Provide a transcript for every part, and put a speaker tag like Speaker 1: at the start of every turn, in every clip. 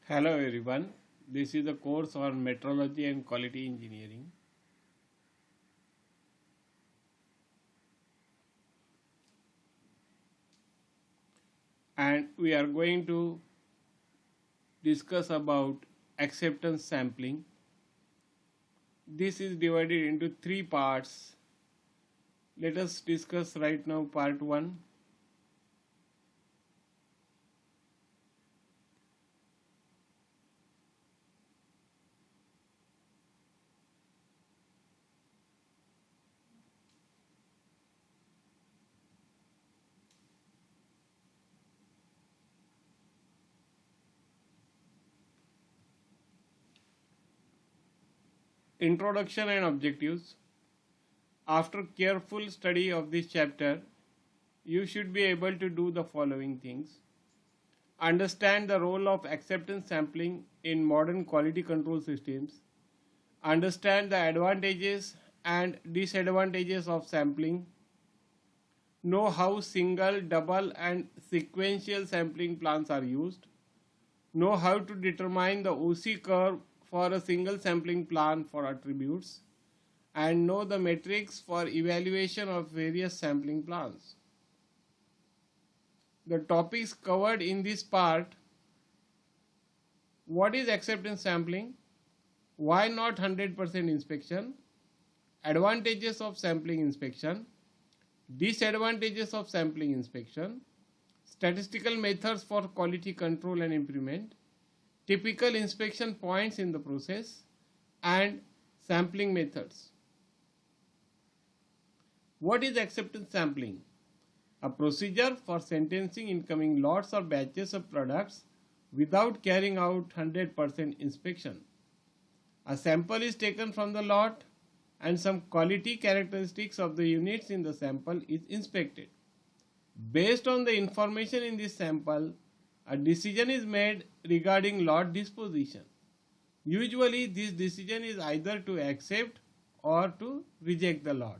Speaker 1: Hello everyone, this is the course on metrology and quality engineering. And we are going to discuss about acceptance sampling. This is divided into three parts. Let us discuss right now part 1. Introduction and objectives. After careful study of this chapter, you should be able to do the following things. Understand the role of acceptance sampling in modern quality control systems. Understand the advantages and disadvantages of sampling. Know how single, double, and sequential sampling plans are used. Know how to determine the OC curve for a single sampling plan for attributes. And know the metrics for evaluation of various sampling plans. The topics covered in this part: what is acceptance sampling? Why not 100% inspection? Advantages of sampling inspection. Disadvantages of sampling inspection. Statistical methods for quality control and improvement. Typical inspection points in the process. And sampling methods. What is acceptance sampling? A procedure for sentencing incoming lots or batches of products without carrying out 100% inspection. A sample is taken from the lot and some quality characteristics of the units in the sample is inspected. Based on the information in this sample, a decision is made regarding lot disposition. Usually this decision is either to accept or to reject the lot.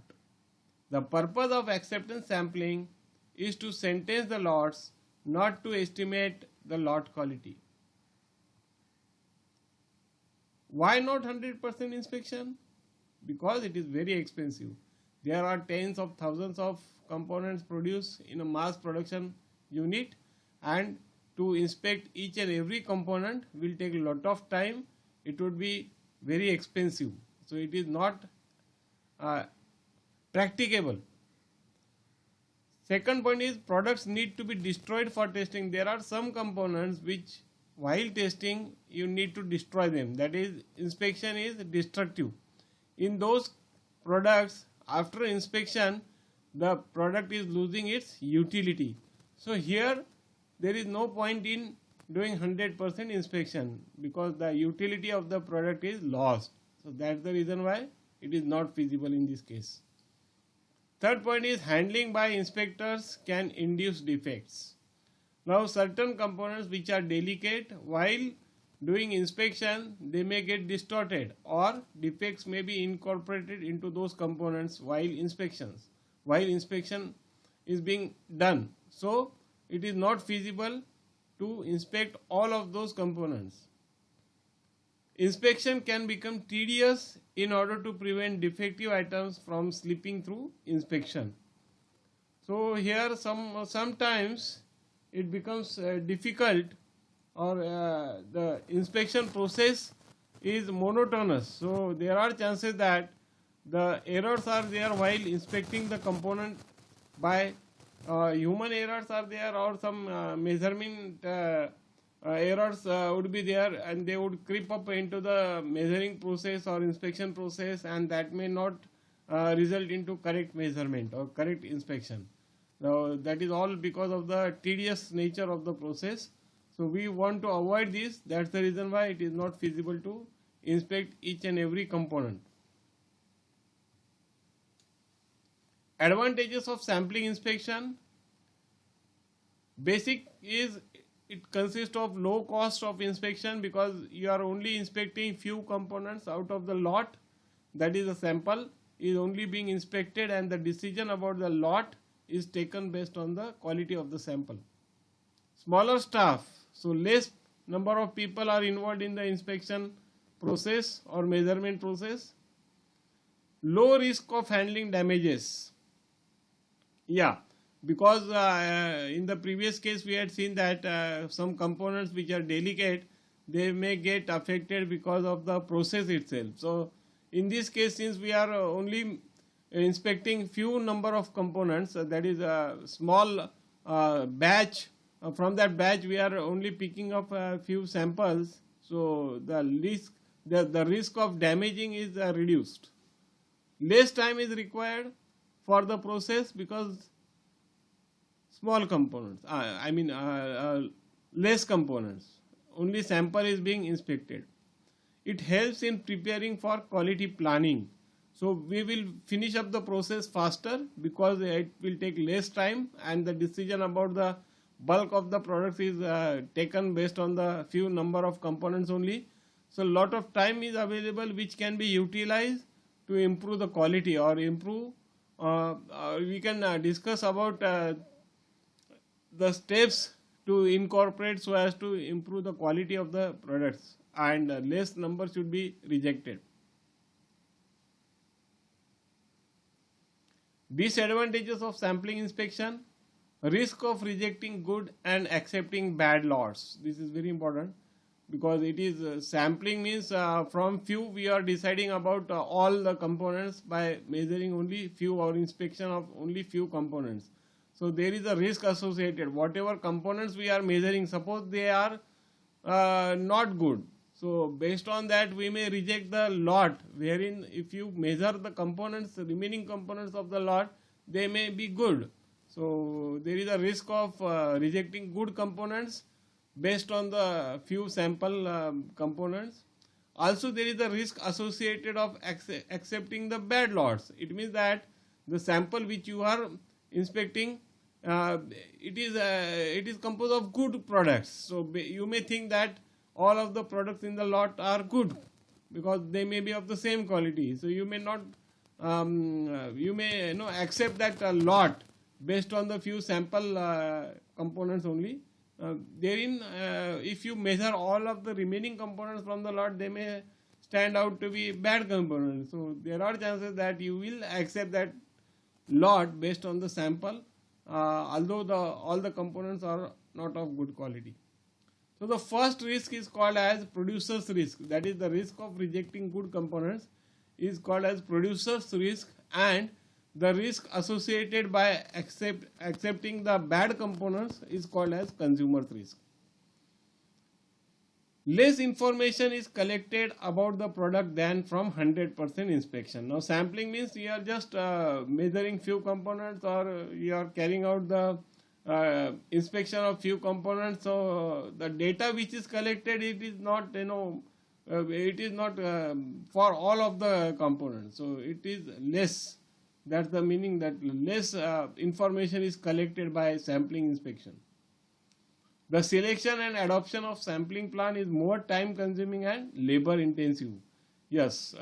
Speaker 1: The purpose of acceptance sampling is to sentence the lots, not to estimate the lot quality. Why not 100% inspection? Because it is very expensive. There are tens of thousands of components produced in a mass production unit, and to inspect each and every component will take a lot of time. It would be very expensive. So it is not practicable. Second point is products need to be destroyed for testing. There are some components which while testing you need to destroy them. That is, inspection is destructive. In those products, after inspection, the product is losing its utility. So here there is no point in doing 100% inspection because the utility of the product is lost. So that's the reason why it is not feasible in this case. Third point is handling by inspectors can induce defects. Now certain components which are delicate, while doing inspection they may get distorted or defects may be incorporated into those components while inspection is being done. So it is not feasible to inspect all of those components. Inspection can become tedious in order to prevent defective items from slipping through inspection. So here sometimes it becomes difficult, or the inspection process is monotonous. So there are chances that the errors are there while inspecting the component by human errors are there, or some measurement errors would be there, and they would creep up into the measuring process or inspection process, and that may not result into correct measurement or correct inspection. Now that is all because of the tedious nature of the process. So we want to avoid this. That's the reason why it is not feasible to inspect each and every component. Advantages of sampling inspection. Basic is it consists of low cost of inspection because you are only inspecting few components out of the lot. That is, the sample is only being inspected and the decision about the lot is taken based on the quality of the sample. Smaller staff, so less number of people are involved in the inspection process or measurement process. Low risk of handling damages. Yeah, because in the previous case we had seen that some components which are delicate, they may get affected because of the process itself. So in this case, since we are only inspecting few number of components, that is a small batch, from that batch we are only picking up a few samples, so the risk of damaging is reduced. Less time is required for the process because small components, less components, only sample is being inspected. It helps in preparing for quality planning. So we will finish up the process faster because it will take less time, and the decision about the bulk of the products is taken based on the few number of components only. So a lot of time is available which can be utilized to improve the quality or improve. We can discuss about the steps to incorporate so as to improve the quality of the products, and less number should be rejected. Disadvantages of sampling inspection: risk of rejecting good and accepting bad lots. This is very important because it is sampling means from few we are deciding about all the components by measuring only few or inspection of only few components. So there is a risk associated. Whatever components we are measuring, suppose they are not good, so based on that we may reject the lot, wherein if you measure the components, the remaining components of the lot, they may be good. So there is a risk of rejecting good components based on the few sample components. Also there is a risk associated of accepting the bad lots. It means that the sample which you are inspecting, it is composed of good products. So you may think that all of the products in the lot are good because they may be of the same quality. So you may not, you may accept that lot based on the few sample components only. Therein, if you measure all of the remaining components from the lot, they may stand out to be bad components. So there are chances that you will accept that lot based on the sample, although all the components are not of good quality. So the first risk is called as producer's risk. That is, the risk of rejecting good components is called as producer's risk, and the risk associated by accepting the bad components is called as consumer's risk. Less information is collected about the product than from 100% inspection. Now sampling means you are just measuring few components, or you are carrying out the inspection of few components. So the data which is collected, it is not it is not for all of the components. So it is less. That's the meaning, that less information is collected by sampling inspection. The selection and adoption of sampling plan is more time consuming and labor intensive. Yes,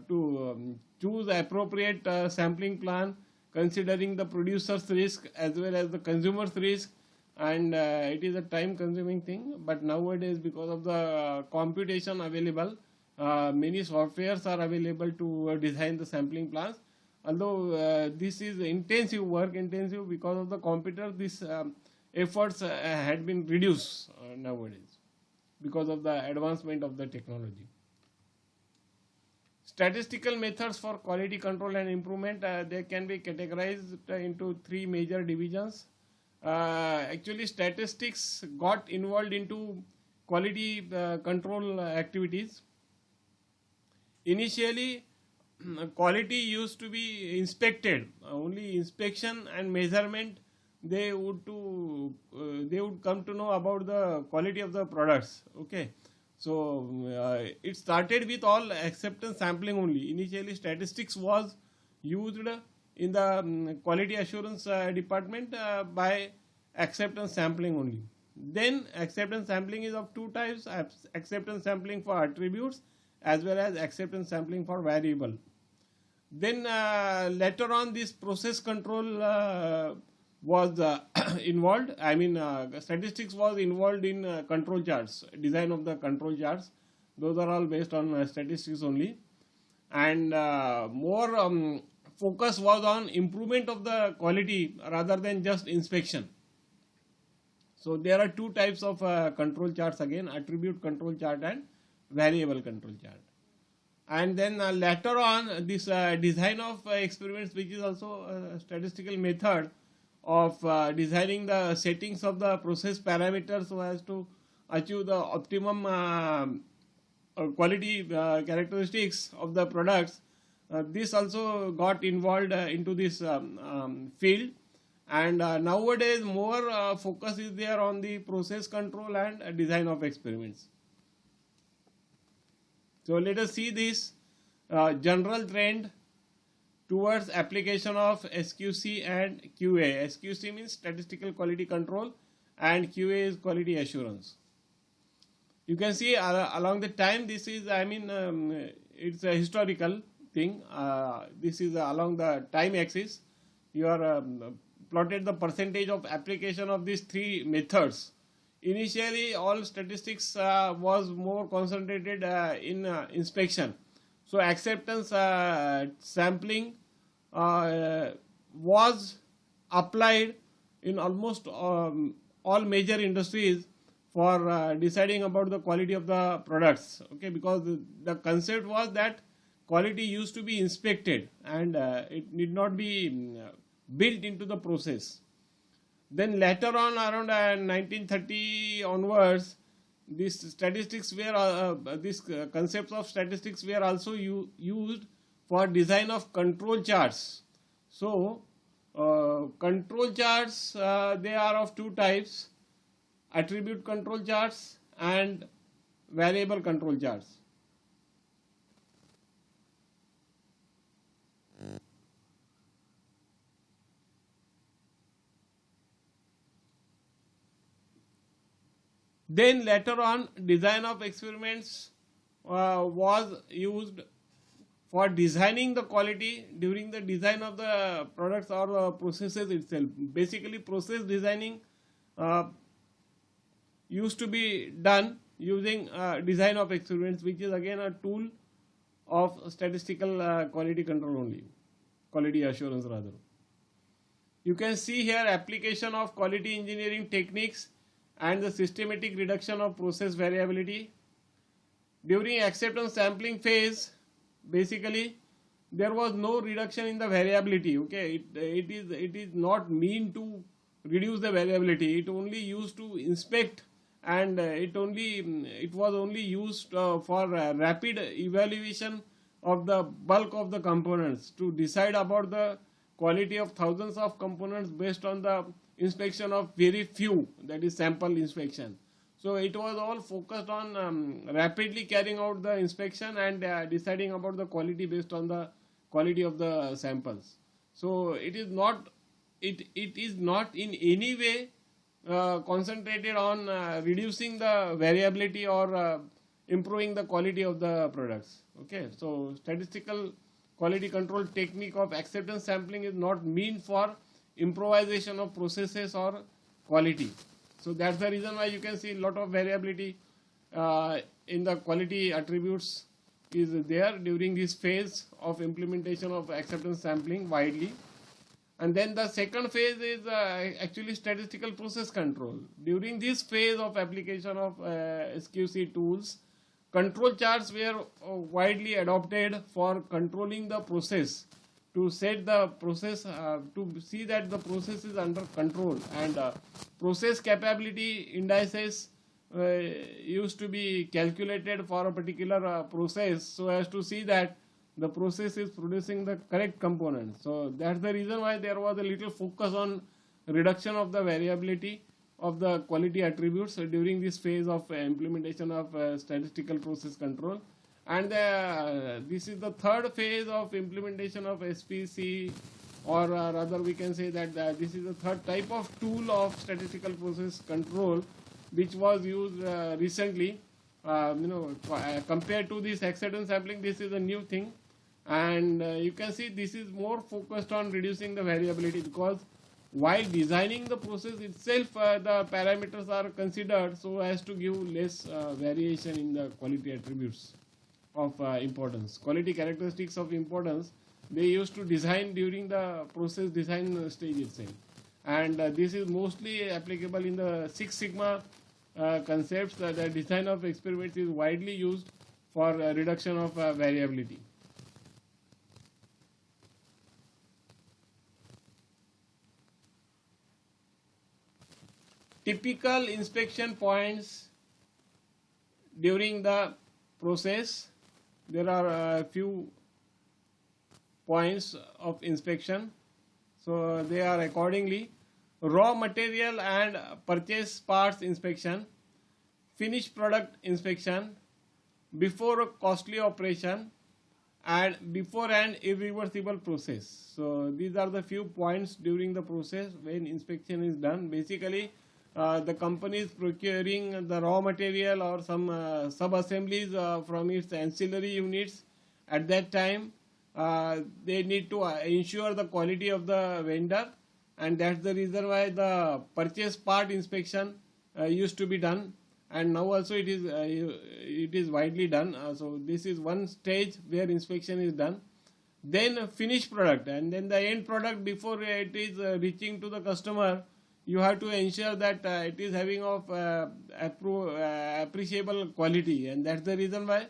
Speaker 1: to choose appropriate sampling plan, considering the producer's risk as well as the consumer's risk, and it is a time consuming thing. But nowadays, because of the computation available, many softwares are available to design the sampling plans. Although this is intensive, work intensive, because of the computer, this efforts had been reduced nowadays because of the advancement of the technology. Statistical methods for quality control and improvement, they can be categorized into three major divisions. Actually, statistics got involved into quality control activities. Initially, quality used to be inspected, only inspection and measurement they would come to know about the quality of the products. Okay, so it started with all acceptance sampling only. Initially statistics was used in the quality assurance department by acceptance sampling only. Then acceptance sampling is of two types: acceptance sampling for attributes as well as acceptance sampling for variable. Then later on, this process control was involved. I mean, statistics was involved in control charts, design of the control charts. Those are all based on statistics only, and more focus was on improvement of the quality rather than just inspection. So there are two types of control charts again: attribute control chart and variable control chart. And then later on, this design of experiments, which is also a statistical method of designing the settings of the process parameters so as to achieve the optimum quality characteristics of the products. This also got involved into this field, and nowadays more focus is there on the process control and design of experiments. So let us see this general trend towards application of SQC and QA. SQC means statistical quality control and QA is quality assurance. You can see along the time, this is, I mean, it's a historical thing. This is along the time axis. You are plotted the percentage of application of these three methods. Initially, all statistics was more concentrated in inspection. So acceptance sampling was applied in almost all major industries for deciding about the quality of the products. Okay, because the concept was that quality used to be inspected and it need not be built into the process. Then later on, around 1930 onwards, these statistics were these concepts of statistics were also used for design of control charts. So control charts, they are of two types: attribute control charts and variable control charts. Then later on, design of experiments was used for designing the quality during the design of the products or processes itself. Basically, process designing used to be done using design of experiments, which is again a tool of statistical quality control only, quality assurance rather. You can see here application of quality engineering techniques and the systematic reduction of process variability. During acceptance sampling phase, basically there was no reduction in the variability. Okay, it is not mean to reduce the variability. It only used to inspect, and it was only used for rapid evaluation of the bulk of the components to decide about the quality of thousands of components based on the inspection of very few, that is sample inspection. So it was all focused on rapidly carrying out the inspection and deciding about the quality based on the quality of the samples. So it is not in any way concentrated on reducing the variability or improving the quality of the products. Okay, so statistical quality control technique of acceptance sampling is not meant for improvisation of processes or quality. So that's the reason why you can see a lot of variability in the quality attributes is there during this phase of implementation of acceptance sampling widely. And then the second phase is actually statistical process control. During this phase of application of SQC tools, control charts were widely adopted for controlling the process, to set the process, to see that the process is under control, and process capability indices used to be calculated for a particular process so as to see that the process is producing the correct components. So that's the reason why there was a little focus on reduction of the variability of the quality attributes during this phase of implementation of statistical process control. And this is the third phase of implementation of SPC, or rather we can say that this is the third type of tool of statistical process control which was used recently. Compared to this acceptance sampling, this is a new thing, and you can see this is more focused on reducing the variability, because while designing the process itself, the parameters are considered so as to give less variation in the quality attributes of importance. Quality characteristics of importance they used to design during the process design stage itself, and this is mostly applicable in the Six Sigma concepts. The design of experiments is widely used for reduction of variability. Typical inspection points during the process. There are a few points of inspection. So they are accordingly: raw material and purchase parts inspection, finished product inspection, before a costly operation, and before an irreversible process. So these are the few points during the process when inspection is done. Basically, the company is procuring the raw material or some sub-assemblies from its ancillary units. At that time, they need to ensure the quality of the vendor, and that's the reason why the purchase part inspection used to be done, and now also it is widely done. So this is one stage where inspection is done. Then finished product, and then the end product. Before it is reaching to the customer, you have to ensure that it is having of appreciable quality, and that's the reason why.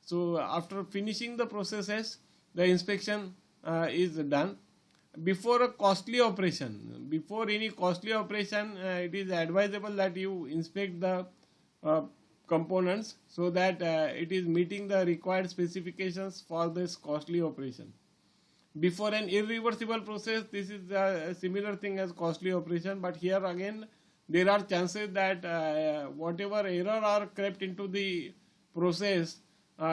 Speaker 1: So after finishing the processes, the inspection is done. Before a costly operation, before any costly operation, it is advisable that you inspect the components so that it is meeting the required specifications for this costly operation. Before an irreversible process, this is a similar thing as costly operation, but here again there are chances that whatever error are crept into the process,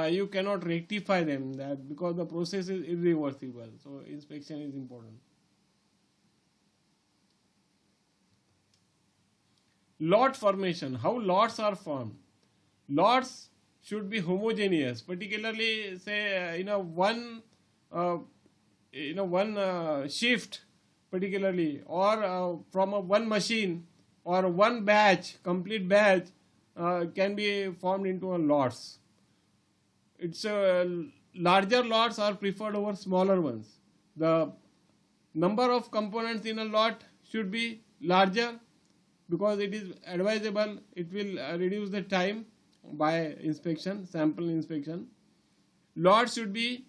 Speaker 1: you cannot rectify them, that because the process is irreversible. So inspection is important. Lot formation. How lots are formed? Lots should be homogeneous, particularly say one shift, particularly, or from one machine or one batch, complete batch can be formed into a lots. It's larger lots are preferred over smaller ones. The number of components in a lot should be larger because it is advisable. It will reduce the time by inspection, sample inspection. Lots should be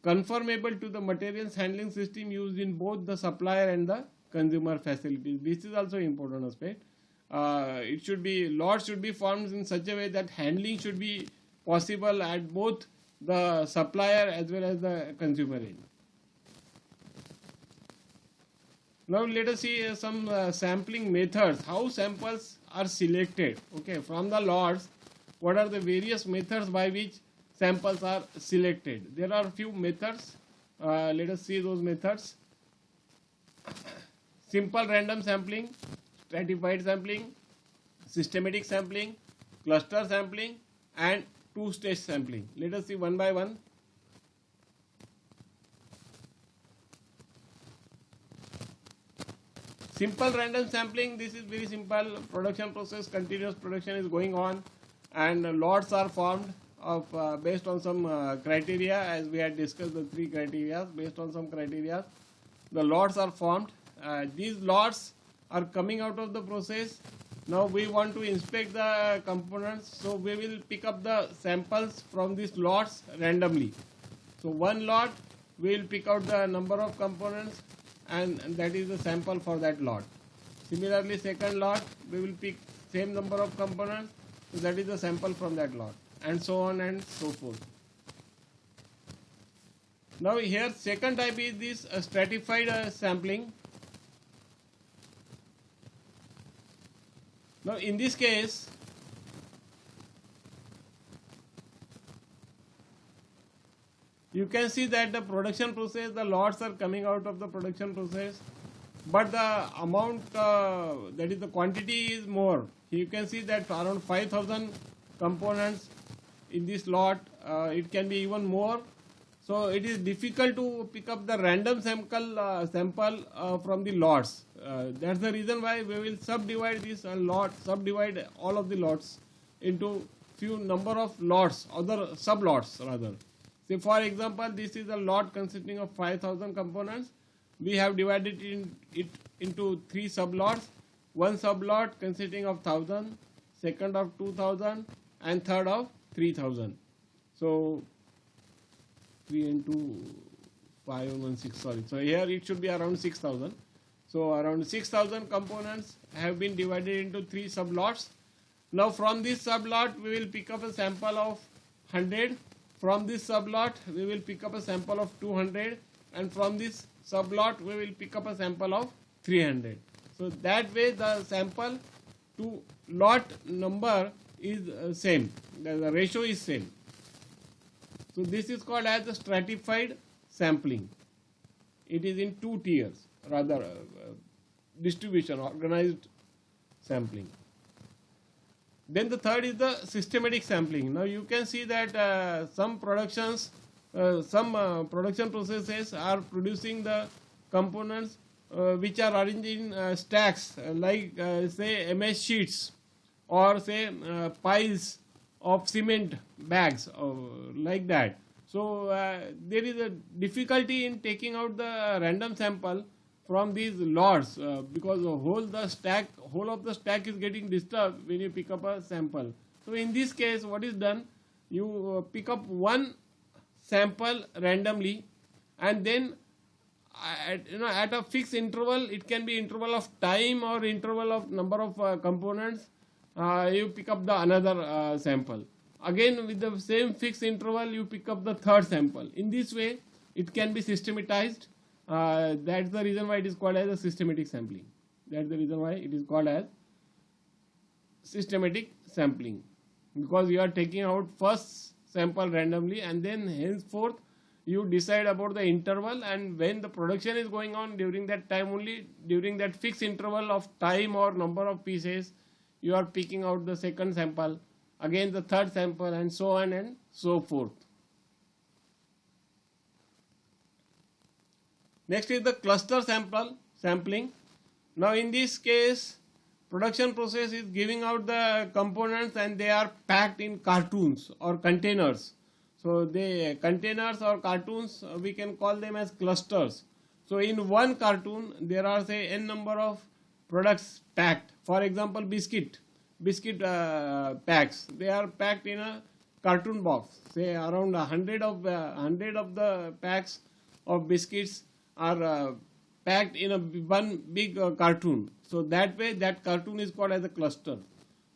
Speaker 1: conformable to the materials handling system used in both the supplier and the consumer facilities. This is also important aspect. Lots should be formed in such a way that handling should be possible at both the supplier as well as the consumer end. Now let us see some sampling methods. How samples are selected? Okay, from the lots, what are the various methods by which samples are selected? There are a few methods. Let us see those methods. Simple random sampling, stratified sampling, systematic sampling, cluster sampling, and two-stage sampling. Let us see one by one. Simple random sampling, this is very simple. Production process, continuous production is going on, and lots are formed of based on some criteria, as we had discussed the three criteria. Based on some criteria, the lots are formed. These lots are coming out of the process. Now we want to inspect the components, so we will pick up the samples from these lots randomly. So one lot we will pick out the number of components, and that is the sample for that lot. Similarly, second lot we will pick same number of components, so that is the sample from that lot, and so on and so forth. Now here second type is this stratified sampling. Now in this case, you can see that the production process, the lots are coming out of the production process, but the amount, that is the quantity, is more. You can see that around 5,000 components in this lot. It can be even more. So it is difficult to pick up the random sample from the lots. That's the reason why we will subdivide this subdivide all of the lots into few number of lots, other sub-lots rather. Say for example, this is a lot consisting of 5,000 components. We have divided it into 3 sub-lots. One sub-lot consisting of 1,000, second of 2,000, and third of 3,000. So 3 into 5 and 6, sorry. So here it should be around 6,000. So around 6,000 components have been divided into 3 sub-lots. Now from this sub-lot we will pick up a sample of 100. From this sub-lot we will pick up a sample of 200, and from this sub-lot we will pick up a sample of 300. So that way the sample to lot number is same, the ratio is same. So this is called as the stratified sampling. It is in 2 tiers, rather distribution, organized sampling. Then the third is the systematic sampling. Now you can see that some production processes are producing the components which are arranged in stacks, like say MS sheets, or say piles of cement bags, like that. So there is a difficulty in taking out the random sample from these lots because the whole of the stack is getting disturbed when you pick up a sample. So in this case, what is done? You pick up one sample randomly, and then at a fixed interval, it can be interval of time or interval of number of components, you pick up the another sample. Again with the same fixed interval, you pick up the third sample. In this way it can be systematized. That's the reason why it is called as a systematic sampling. That's the reason why it is called as systematic sampling, because you are taking out first sample randomly, and then henceforth you decide about the interval, and when the production is going on, during that time only, during that fixed interval of time or number of pieces, you are picking out the second sample, again the third sample, and so on and so forth. Next is the cluster sampling. Now in this case, production process is giving out the components and they are packed in cartons or containers. So the containers or cartons, we can call them as clusters. So in one carton there are say n number of products packed. For example, biscuit packs, they are packed in a carton box. Say around 100 of the packs of biscuits are packed in one big cartoon. So that way that cartoon is called as a cluster.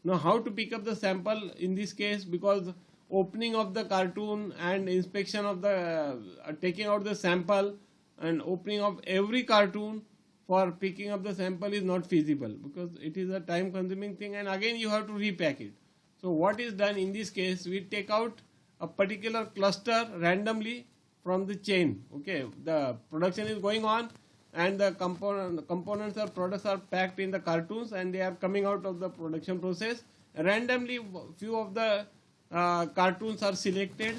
Speaker 1: Now how to pick up the sample in this case, because opening of the cartoon and inspection of the taking out the sample and opening of every cartoon for picking up the sample is not feasible, because it is a time consuming thing, and again you have to repack it. So what is done in this case, we take out a particular cluster randomly from the chain. Okay, the production is going on and the components or products are packed in the cartoons and they are coming out of the production process. Randomly few of the cartoons are selected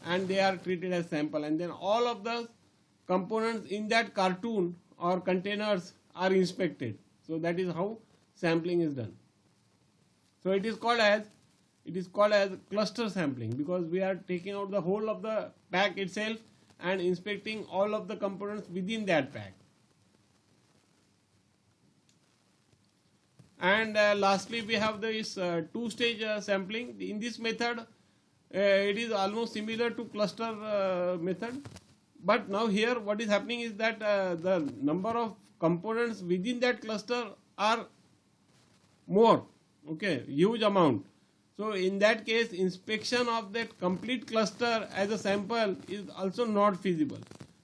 Speaker 1: and they are treated as sample, and then all of the components in that cartoon or containers are inspected. So that is how sampling is done. So it is called as cluster sampling, because we are taking out the whole of the pack itself and inspecting all of the components within that pack. And lastly we have this two-stage sampling. In this method it is almost similar to cluster method, but now here what is happening is that the number of components within that cluster are more, okay, huge amount. So in that case, inspection of that complete cluster as a sample is also not feasible.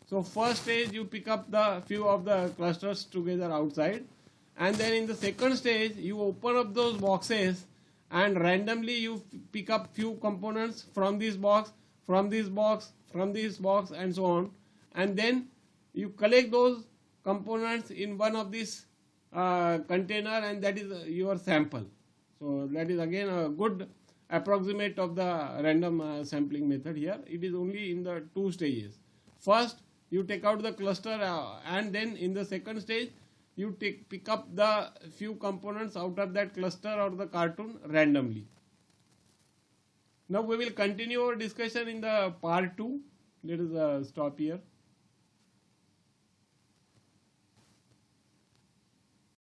Speaker 1: So first stage you pick up the few of the clusters together outside, and then in the second stage you open up those boxes and randomly you pick up few components from this box, from this box, from this box, and so on, and then you collect those components in one of these container, and that is your sample. So that is again a good approximate of the random sampling method. Here it is only in the two stages. First you take out the cluster and then in the second stage you pick up the few components out of that cluster or the cartoon randomly. Now we will continue our discussion in the part 2. Let us stop here.